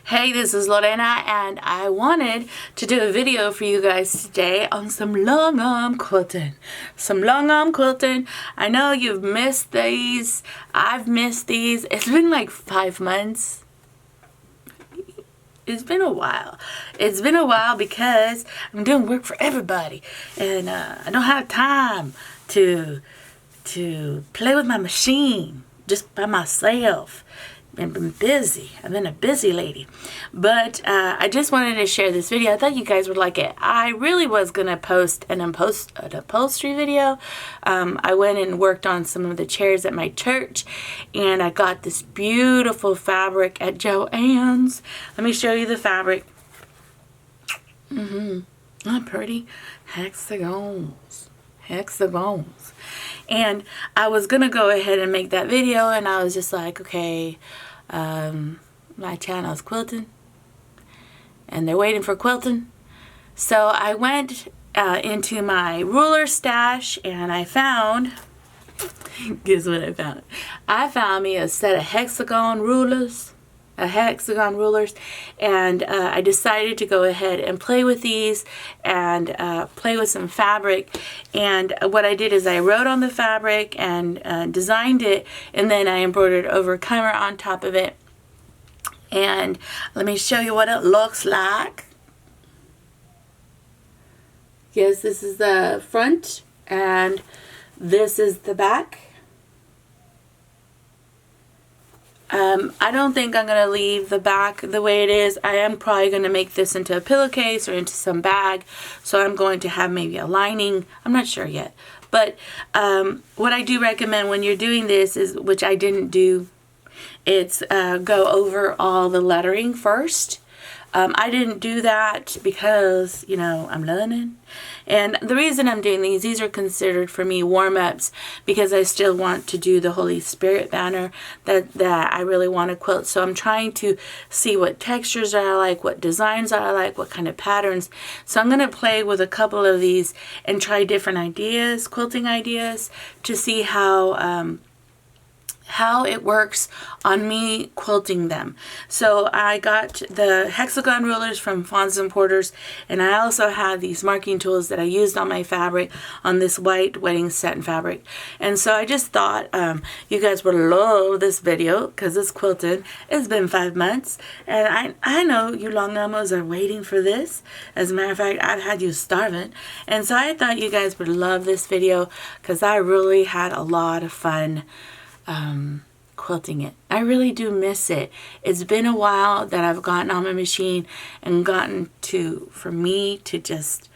Hey, this is Lorena, and I wanted to do a video for you guys today on some long arm quilting. I know you've missed these. I've missed these. It's been like 5 months. It's been a while. It's been a while because I'm doing work for everybody, and I don't have time to play with my machine just by myself. I've been busy. I've been a busy lady. But I just wanted to share this video. I thought you guys would like it. I really was going to post an upholstery video. I went and worked on some of the chairs at my church, and I got this beautiful fabric at Joann's. Let me show you the fabric. Not pretty. Hexagons. And I was going to go ahead and make that video, and I was just like, okay, my channel is quilting, and they're waiting for quilting. So I went into my ruler stash, and I found, guess what I found? I found me a set of hexagon rulers. And I decided to go ahead and play with these and play with some fabric. And what I did is I wrote on the fabric and designed it, and then I embroidered over camera on top of it. And let me show you what it looks like. Yes, this is the front and this is the back. I don't think I'm going to leave the back the way it is. I am probably going to make this into a pillowcase or into some bag. So I'm going to have maybe a lining. I'm not sure yet. But what I do recommend when you're doing this is, which I didn't do, it's go over all the lettering first. I didn't do that because, you know, I'm learning. And the reason I'm doing these are considered for me warm-ups because I still want to do the Holy Spirit banner that I really want to quilt. So I'm trying to see what textures I like, what designs I like, what kind of patterns. So I'm going to play with a couple of these and try different ideas, quilting ideas, to see how it works on me quilting them. So I got the hexagon rulers from Fawns and Porters, and I also had these marking tools that I used on my fabric, on this white wedding satin fabric. And so I just thought you guys would love this video because it's quilted. It's been 5 months, and I know you long armers are waiting for this. As a matter of fact, I've had you starving. And so I thought you guys would love this video because I really had a lot of fun quilting it. I really do miss it. It's been a while that I've gotten on my machine and gotten to, for me to just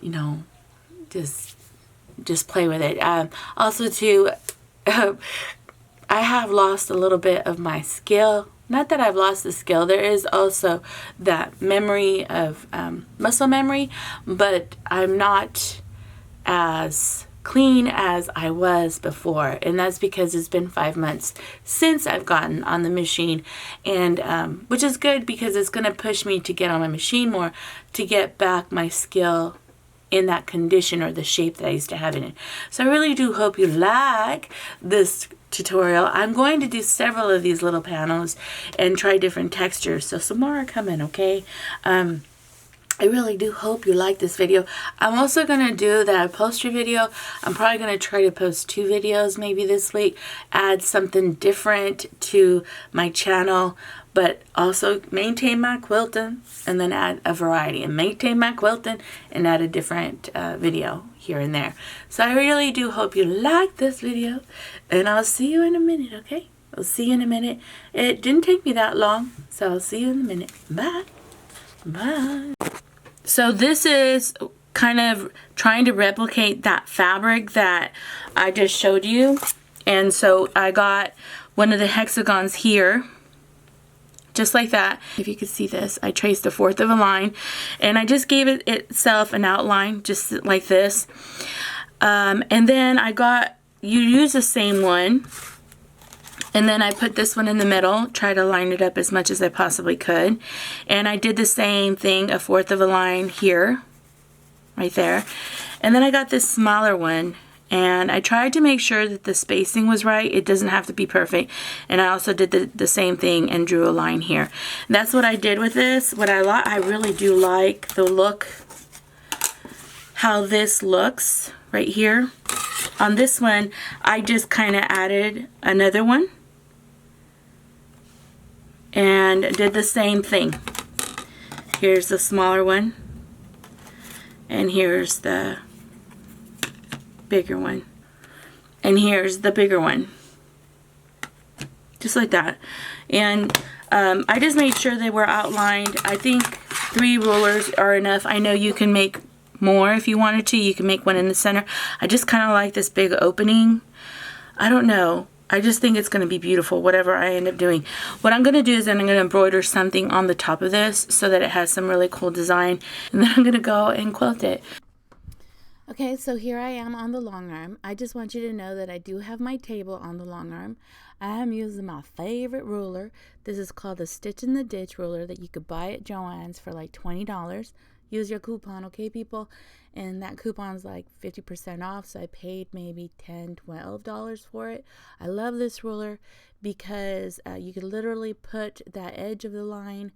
you know, just play with it. Also too, I have lost a little bit of my skill. Not that I've lost the skill. There is also that memory of muscle memory, but I'm not as clean as I was before, and that's because it's been 5 months since I've gotten on the machine, and which is good because it's going to push me to get on my machine more, to get back my skill in that condition or the shape that I used to have in it. So I really do hope you like this tutorial. I'm going to do several of these little panels and try different textures, so some more are coming, okay? I really do hope you like this video. I'm also going to do that upholstery video. I'm probably going to try to post 2 videos maybe this week. Add something different to my channel, but also maintain my quilting and then add a variety. And maintain my quilting and add a different video here and there. So I really do hope you like this video. And I'll see you in a minute, okay? I'll see you in a minute. It didn't take me that long, so I'll see you in a minute. Bye. Bye. So this is kind of trying to replicate that fabric that I just showed you. And so I got one of the hexagons here, just like that. If you could see this, I traced 1/4 of a line, and I just gave it itself an outline, just like this. And then you use the same one. And then I put this one in the middle, try to line it up as much as I possibly could. And I did the same thing, 1/4 of a line here, right there. And then I got this smaller one, And I tried to make sure that the spacing was right. It doesn't have to be perfect. And I also did the same thing and drew a line here. That's what I did with this. What I really do like the look, how this looks right here. On this one, I just kind of added another one and did the same thing. Here's the smaller one, and here's the bigger one, and here's the bigger one, just like that. And I just made sure they were outlined. I think 3 rulers are enough. I know you can make more if you wanted to. You can make one in the center. I just kind of like this big opening. I don't know. I just think it's going to be beautiful, whatever I end up doing. What I'm going to do is then I'm going to embroider something on the top of this so that it has some really cool design. And then I'm going to go and quilt it. Okay, so here I am on the long arm. I just want you to know that I do have my table on the long arm. I am using my favorite ruler. This is called the Stitch in the Ditch ruler that you could buy at Joann's for like $20. Use your coupon, okay, people? And that coupon's like 50% off, so I paid maybe $10, $12 for it. I love this ruler because you can literally put that edge of the line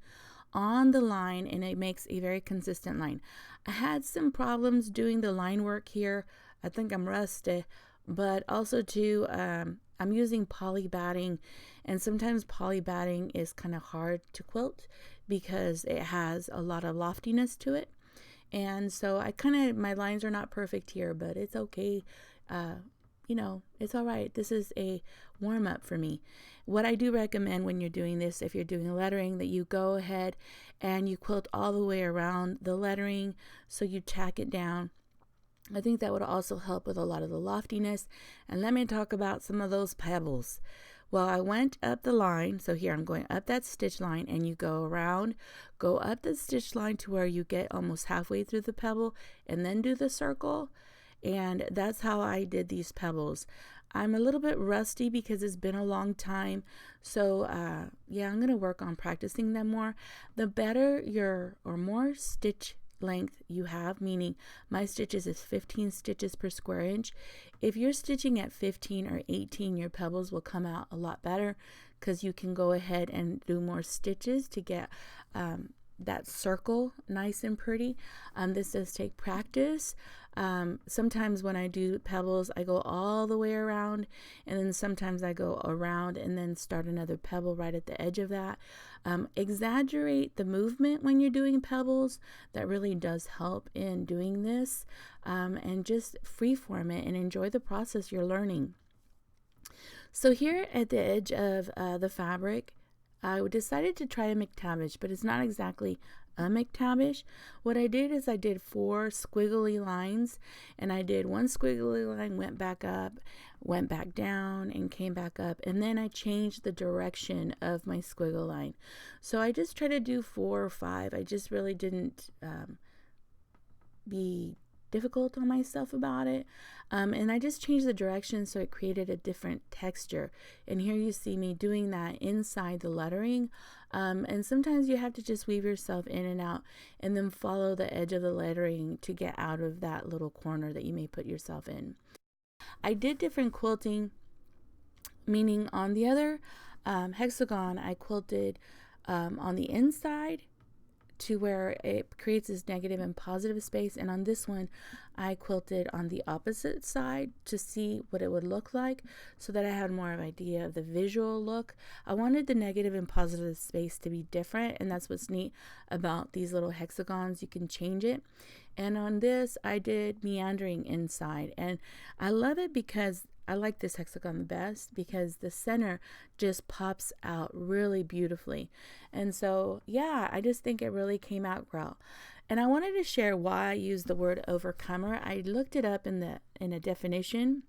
on the line and it makes a very consistent line. I had some problems doing the line work here. I think I'm rusty, but also too, I'm using poly batting, and sometimes poly batting is kind of hard to quilt because it has a lot of loftiness to it. And so my lines are not perfect here, but it's okay. You know, it's all right. This is a warm up for me. What I do recommend when you're doing this, if you're doing lettering, that you go ahead and you quilt all the way around the lettering, so you tack it down. I think that would also help with a lot of the loftiness. And let me talk about some of those pebbles. Well, I went up the line, so here I'm going up that stitch line, and you go around, go up the stitch line to where you get almost halfway through the pebble, and then do the circle. And that's how I did these pebbles. I'm a little bit rusty because it's been a long time, so yeah, I'm gonna work on practicing them more. The better or more stitch length you have, meaning my stitches is 15 stitches per square inch. If you're stitching at 15 or 18, your pebbles will come out a lot better because you can go ahead and do more stitches to get that circle nice and pretty. This does take practice. Sometimes when I do pebbles, I go all the way around, and then sometimes I go around and then start another pebble right at the edge of that. Exaggerate the movement when you're doing pebbles. That really does help in doing this, and just freeform it and enjoy the process you're learning. So here at the edge of the fabric, I decided to try a McTavish, but it's not exactly a McTavish. What I did is I did 4 squiggly lines, and I did 1 squiggly line, went back up, went back down, and came back up, and then I changed the direction of my squiggle line. So I just tried to do 4 or 5. I just really didn't be difficult on myself about it, and I just changed the direction so it created a different texture. And here you see me doing that inside the lettering, and sometimes you have to just weave yourself in and out and then follow the edge of the lettering to get out of that little corner that you may put yourself in. I did different quilting, meaning on the other hexagon I quilted on the inside to where it creates this negative and positive space, and on this one I quilted on the opposite side to see what it would look like, so that I had more of an idea of the visual look. I wanted the negative and positive space to be different, and that's what's neat about these little hexagons. You can change it. And on this I did meandering inside, and I love it because I like this hexagon the best because the center just pops out really beautifully. And so yeah, I just think it really came out well. And I wanted to share why I use the word overcomer. I looked it up in a definition,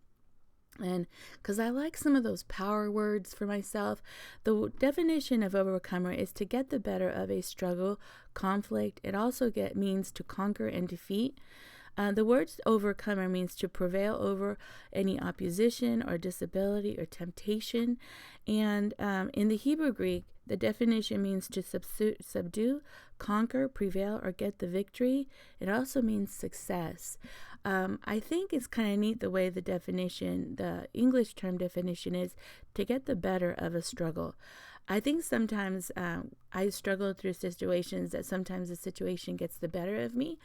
and because I like some of those power words for myself. The definition of overcomer is to get the better of a struggle, conflict. It also means to conquer and defeat. The word overcomer means to prevail over any opposition or disability or temptation. And in the Hebrew Greek, the definition means to subdue, conquer, prevail, or get the victory. It also means success. I think it's kind of neat the way the English term definition is to get the better of a struggle. I think sometimes I struggle through situations that sometimes the situation gets the better of me,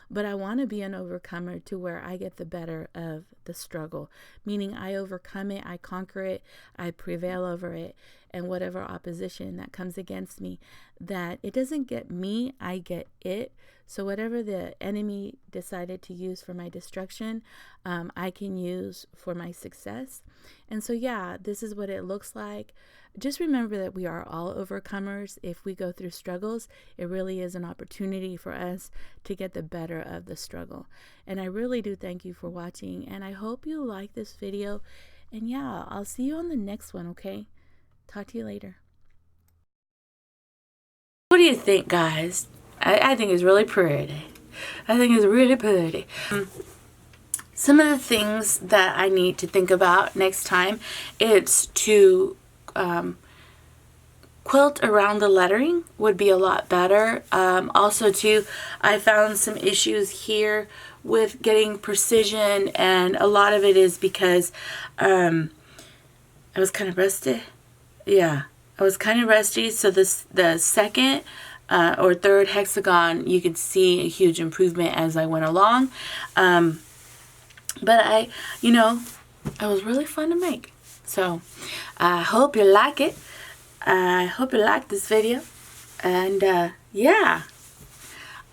but I want to be an overcomer to where I get the better of the struggle, meaning I overcome it, I conquer it, I prevail over it, and whatever opposition that comes against me, that it doesn't get me, I get it. So whatever the enemy decided to use for my destruction, I can use for my success. And so, yeah, this is what it looks like. Just remember that we are all overcomers. If we go through struggles, it really is an opportunity for us to get the better of the struggle. And I really do thank you for watching, and I hope you like this video. And yeah, I'll see you on the next one, okay? Talk to you later. What do you think, guys? I think it's really pretty. I think it's really pretty. Some of the things that I need to think about next time, it's to quilt around the lettering would be a lot better. Also too, I found some issues here with getting precision, and a lot of it is because I was kind of rusty. Yeah, I was kind of rusty. So the second or third hexagon, you could see a huge improvement as I went along. But it was really fun to make. So I hope you like it. I hope you like this video. And yeah,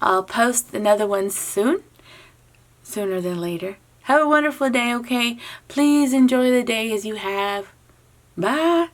I'll post another one soon. Sooner than later. Have a wonderful day, okay? Please enjoy the day as you have. Bye.